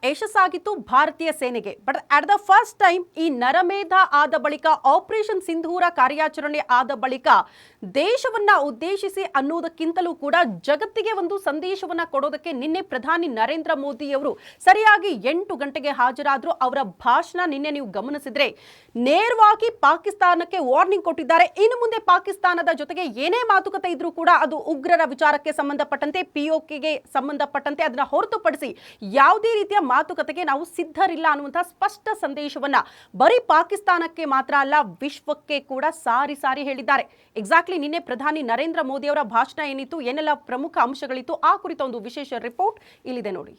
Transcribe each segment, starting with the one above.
ಯಶಸ್ಸಾಗಿತ್ತು ಭಾರತೀಯ ಸೇನೆಗೆ. But at the first time ಈ ನರಮೇಧ ಆದ ಬಳಿಕ, ಆಪರೇಷನ್ ಸಿಂಧೂರ ಕಾರ್ಯಾಚರಣೆ ಆದ ಬಳಿಕ ದೇಶವನ್ನ ಉದ್ದೇಶಿಸಿ ಅನ್ನೋದಕ್ಕಿಂತಲೂ ಕೂಡ ಜಗತ್ತಿಗೆ ಒಂದು ಸಂದೇಶವನ್ನ ಕೊಡೋದಕ್ಕೆ ನಿನ್ನೆ ಪ್ರಧಾನಿ ನರೇಂದ್ರ ಮೋದಿ ಅವರು ಸರಿಯಾಗಿ 8 ಗಂಟೆಗೆ ಹಾಜರಾದ್ರು. ಅವರ ಭಾಷಣ ನಿನ್ನೆ ನೀವು ಗಮನಿಸಿದ್ರೆ ನೇರವಾಗಿ ಪಾಕಿಸ್ತಾನಕ್ಕೆ ವಾರ್ನಿಂಗ್ ಕೊಟ್ಟಿದ್ದಾರೆ. ಇನ್ನು ಮುಂದೆ ಪಾಕಿಸ್ತಾನದ ಜೊತೆಗೆ ಏನೇ ಮಾತುಕತೆ ಇದ್ರೂ ಕೂಡ ಅದು ಉಗ್ರರ ವಿಚಾರಕ್ಕೆ ಸಂಬಂಧಪಟ್ಟಂತೆ, ಪಿಒಕೆಗೆ ಸಂಬಂಧಪಟ್ಟಂತೆ ಅದನ್ನ ಹೊರತುಪಡಿಸಿ ಯಾವುದೇ ರೀತಿಯ ಮಾತುಕತೆಗೆ ನಾವು ಸಿದ್ಧರಿಲ್ಲ ಅನ್ನುವಂತಹ ಸ್ಪಷ್ಟ ಸಂದೇಶವನ್ನ ಬರೀ ಪಾಕಿಸ್ತಾನಕ್ಕೆ ಮಾತ್ರ ಅಲ್ಲ, ವಿಶ್ವಕ್ಕೆ ಕೂಡ ಸಾರಿ ಸಾರಿ ಹೇಳಿದ್ದಾರೆ. ಎಕ್ಸಾಕ್ಟ್ಲಿ ನಿನ್ನೆ ಪ್ರಧಾನಿ ನರೇಂದ್ರ ಮೋದಿ ಅವರ ಭಾಷಣ ಏನಿತ್ತು, ಏನೆಲ್ಲ ಪ್ರಮುಖ ಅಂಶಗಳಿತ್ತು, ಆ ಕುರಿತ ಒಂದು ವಿಶೇಷ ರಿಪೋರ್ಟ್ ಇಲ್ಲಿದೆ ನೋಡಿ.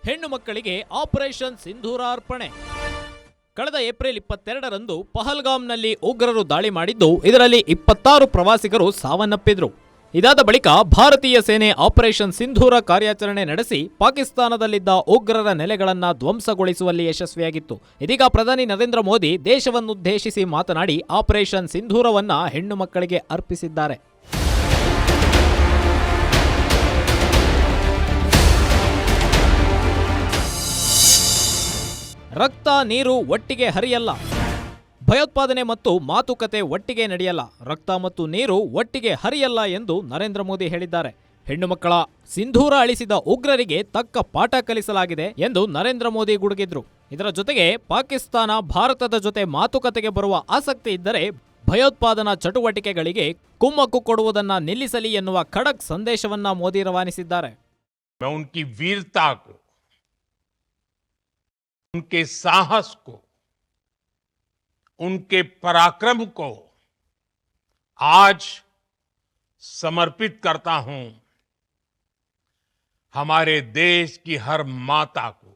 ಹೆಣ್ಣು ಮಕ್ಕಳಿಗೆ ಆಪರೇಷನ್ ಸಿಂಧೂರ ಅರ್ಪಣೆ. ಕಳೆದ ಏಪ್ರಿಲ್ 22ರಂದು ಪಹಲ್ಗಾಮ್ನಲ್ಲಿ ಉಗ್ರರು ದಾಳಿ ಮಾಡಿದ್ದು, ಇದರಲ್ಲಿ 26 ಪ್ರವಾಸಿಗರು ಸಾವನ್ನಪ್ಪಿದ್ರು. ಇದಾದ ಬಳಿಕ ಭಾರತೀಯ ಸೇನೆ ಆಪರೇಷನ್ ಸಿಂಧೂರ ಕಾರ್ಯಾಚರಣೆ ನಡೆಸಿ ಪಾಕಿಸ್ತಾನದಲ್ಲಿದ್ದ ಉಗ್ರರ ನೆಲೆಗಳನ್ನು ಧ್ವಂಸಗೊಳಿಸುವಲ್ಲಿ ಯಶಸ್ವಿಯಾಗಿತ್ತು. ಇದೀಗ ಪ್ರಧಾನಿ ನರೇಂದ್ರ ಮೋದಿ ದೇಶವನ್ನುದ್ದೇಶಿಸಿ ಮಾತನಾಡಿ ಆಪರೇಷನ್ ಸಿಂಧೂರವನ್ನ ಹೆಣ್ಣು ಮಕ್ಕಳಿಗೆ ಅರ್ಪಿಸಿದ್ದಾರೆ. ರಕ್ತ ನೀರು ಒಟ್ಟಿಗೆ ಹರಿಯಲ್ಲ, ಭಯೋತ್ಪಾದನೆ ಮತ್ತು ಮಾತುಕತೆ ಒಟ್ಟಿಗೆ ನಡೆಯಲ್ಲ, ರಕ್ತ ಮತ್ತು ನೀರು ಒಟ್ಟಿಗೆ ಹರಿಯಲ್ಲ ಎಂದು ನರೇಂದ್ರ ಮೋದಿ ಹೇಳಿದ್ದಾರೆ. ಹೆಣ್ಣು ಮಕ್ಕಳ ಸಿಂಧೂರ ಅಳಿಸಿದ ಉಗ್ರರಿಗೆ ತಕ್ಕ ಪಾಠ ಕಲಿಸಲಾಗಿದೆ ಎಂದು ನರೇಂದ್ರ ಮೋದಿ ಗುಡುಗಿದ್ರು. ಇದರ ಜೊತೆಗೆ ಪಾಕಿಸ್ತಾನ ಭಾರತದ ಜೊತೆ ಮಾತುಕತೆಗೆ ಬರುವ ಆಸಕ್ತಿ ಇದ್ದರೆ ಭಯೋತ್ಪಾದನಾ ಚಟುವಟಿಕೆಗಳಿಗೆ ಕುಮ್ಮಕ್ಕು ಕೊಡುವುದನ್ನ ನಿಲ್ಲಿಸಲಿ ಎನ್ನುವ ಖಡಕ್ ಸಂದೇಶವನ್ನ ಮೋದಿ ರವಾನಿಸಿದ್ದಾರೆ. उनके साहस को, उनके पराक्रम को आज समर्पित करता हूं हमारे देश की हर माता को,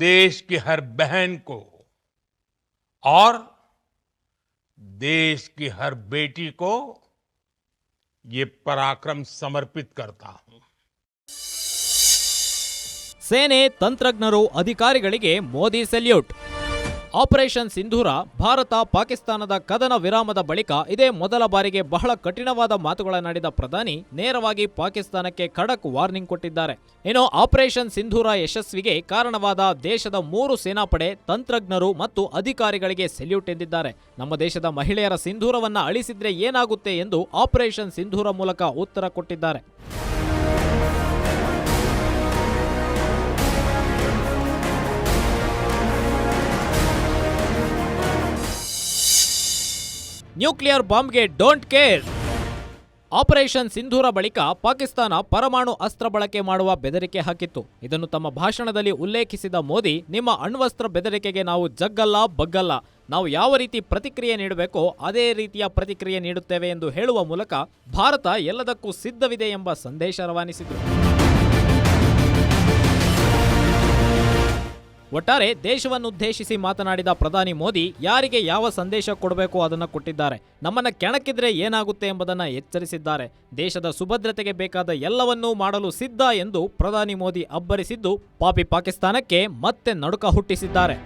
देश की हर बहन को और देश की हर बेटी को ये पराक्रम समर्पित करता हूं. ಸೇನೆ, ತಂತ್ರಜ್ಞರು, ಅಧಿಕಾರಿಗಳಿಗೆ ಮೋದಿ ಸೆಲ್ಯೂಟ್. ಆಪರೇಷನ್ ಸಿಂಧೂರ ಭಾರತ ಪಾಕಿಸ್ತಾನದ ಕದನ ವಿರಾಮದ ಬಳಿಕ ಇದೇ ಮೊದಲ ಬಾರಿಗೆ ಬಹಳ ಕಠಿಣವಾದ ಮಾತುಗಳನ್ನಾಡಿದ ಪ್ರಧಾನಿ ನೇರವಾಗಿ ಪಾಕಿಸ್ತಾನಕ್ಕೆ ಖಡಕ್ ವಾರ್ನಿಂಗ್ ಕೊಟ್ಟಿದ್ದಾರೆ. ಇನ್ನು ಆಪರೇಷನ್ ಸಿಂಧೂರ ಯಶಸ್ವಿಗೆ ಕಾರಣವಾದ ದೇಶದ 3 ಸೇನಾಪಡೆ, ತಂತ್ರಜ್ಞರು ಮತ್ತು ಅಧಿಕಾರಿಗಳಿಗೆ ಸೆಲ್ಯೂಟ್ ಎಂದಿದ್ದಾರೆ. ನಮ್ಮ ದೇಶದ ಮಹಿಳೆಯರ ಸಿಂಧೂರವನ್ನ ಅಳಿಸಿದ್ರೆ ಏನಾಗುತ್ತೆ ಎಂದು ಆಪರೇಷನ್ ಸಿಂಧೂರ ಮೂಲಕ ಉತ್ತರ ಕೊಟ್ಟಿದ್ದಾರೆ. ನ್ಯೂಕ್ಲಿಯರ್ ಬಾಂಬ್ಗೆ ಡೋಂಟ್ ಕೇರ್. ಆಪರೇಷನ್ ಸಿಂಧೂರ ಬಳಿಕ ಪಾಕಿಸ್ತಾನ ಪರಮಾಣು ಅಸ್ತ್ರ ಬಳಕೆ ಮಾಡುವ ಬೆದರಿಕೆ ಹಾಕಿತ್ತು. ಇದನ್ನು ತಮ್ಮ ಭಾಷಣದಲ್ಲಿ ಉಲ್ಲೇಖಿಸಿದ ಮೋದಿ, ನಿಮ್ಮ ಅಣ್ವಸ್ತ್ರ ಬೆದರಿಕೆಗೆ ನಾವು ಜಗ್ಗಲ್ಲ, ಬಗ್ಗಲ್ಲ, ನಾವು ಯಾವ ರೀತಿ ಪ್ರತಿಕ್ರಿಯೆ ನೀಡಬೇಕೋ ಅದೇ ರೀತಿಯ ಪ್ರತಿಕ್ರಿಯೆ ನೀಡುತ್ತೇವೆ ಎಂದು ಹೇಳುವ ಮೂಲಕ ಭಾರತ ಎಲ್ಲದಕ್ಕೂ ಸಿದ್ಧವಿದೆ ಎಂಬ ಸಂದೇಶ ರವಾನಿಸಿದರು. ಒಟ್ಟಾರೆ ದೇಶವನ್ನುದ್ದೇಶಿಸಿ ಮಾತನಾಡಿದ ಪ್ರಧಾನಿ ಮೋದಿ ಯಾರಿಗೆ ಯಾವ ಸಂದೇಶ ಕೊಡಬೇಕು ಅದನ್ನು ಕೊಟ್ಟಿದ್ದಾರೆ. ನಮ್ಮನ್ನ ಕೆಣಕಿದ್ರೆ ಏನಾಗುತ್ತೆ ಎಂಬುದನ್ನು ಎಚ್ಚರಿಸಿದ್ದಾರೆ. ದೇಶದ ಸುಭದ್ರತೆಗೆ ಬೇಕಾದ ಎಲ್ಲವನ್ನೂ ಮಾಡಲು ಸಿದ್ಧ ಎಂದು ಪ್ರಧಾನಿ ಮೋದಿ ಅಬ್ಬರಿಸಿದ್ದು ಪಾಪಿ ಪಾಕಿಸ್ತಾನಕ್ಕೆ ಮತ್ತೆ ನಡುಕ ಹುಟ್ಟಿಸಿದ್ದಾರೆ.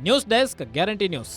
News desk, guarantee news.